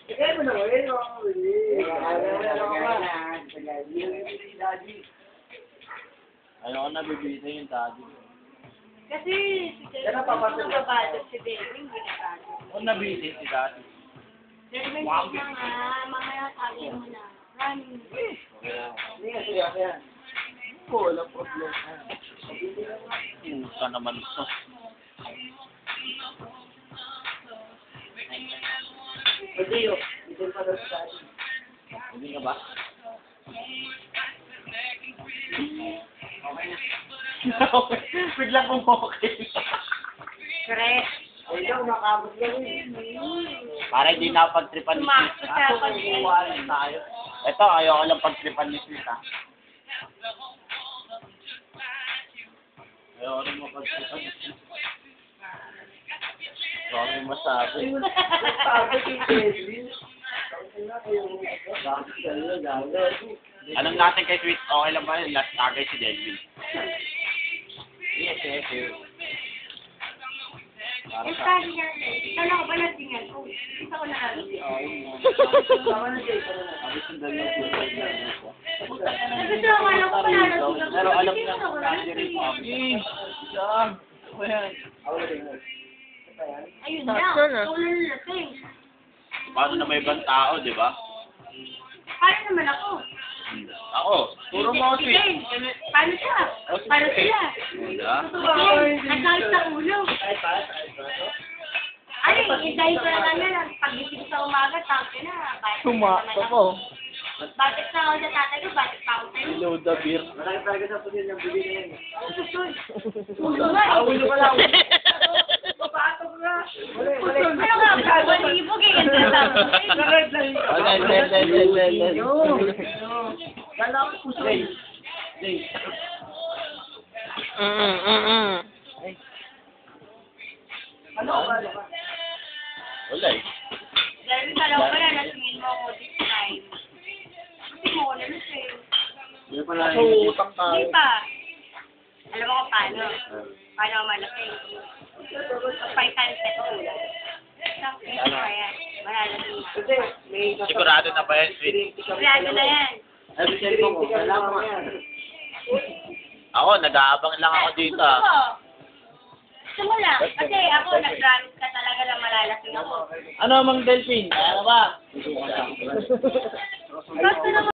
Kaya mo naman yun, Ayoko na bibita yung daddy. Kasi si Delvin, nababadot si Delvin, hindi nabadot. Ako nabiti si daddy. Delvin, huwag na nga, mamaya sabi mo na. Running. Hindi nga siya yan. Walang problema. Puta naman to. Pwede yun. Hindi pa daw sa atin. Hindi ka ba? Okay na. Biglang kung okay. Correct. Ay, daw, nakabot lang yun. Para hindi na pagtripan ni Sumakto Smith. sa pag- Kukuhaan tayo. Ito, ayoko lang pagtripan ni Smith, ha? Ayoko rin mapagtripan ni Smith. Sorry masabi. Sabi kay Kelvin. Bakit kayo, galo? Alam natin kay Sweet, okay lang ba yun? Last tagay si Delvin. Yes, yes, yes. Para Yung sa... sabi niya, ano ko ba natingan ko? Gusto ko na ano. Tama na siya. Sabi sundan yung suicide na ko. Gusto ko alam ko pala natingan ko. Pero alam Hindi niya, ko na nandiyo rin po ako. Saan? Ano yan? Ako na din. Ayun na. Tuloy na lasing. Paano na may ibang tao, di ba? Paano naman ako? Ako, puro mo si... Paano siya? Paano sila? Wala. Nagkakit sa ulo. Ay, dahil ko lang naman, pag-isip sa umaga, tangke na. Tumakbo ko. Bakit na ako sa tatay ko, bakit pa ako sa'yo? Hello, the beer. Malaki talaga sa punin ng buli na yan. Ano susun? Ulo nga. Ulo ka lang. Papatok na. Ano nga, 1,000 ganyan na lang. Kala ko puso. Ano ba? Wala eh. Dahil dalawa pala, nasingin mo ako this time. Kasi mo ako nalos eh. Hindi pa na utang Hindi pa. Alam mo kung paano? Paano ako malaki? Pag 5 times ito. Ano pa yan? Malalasing na. Kasi may... Sigurado na ba yan, Sweet? Sigurado na yan. Ay, cellphone ko. Kailangan mo yan. Ako, nag-aabang lang ako dito, Gusto ah. mo? Gusto mo lang. Kasi ako, nag-promise ka talaga na malalasing ako. Ano, Mang Delphine? Ano ba? Gusto naman.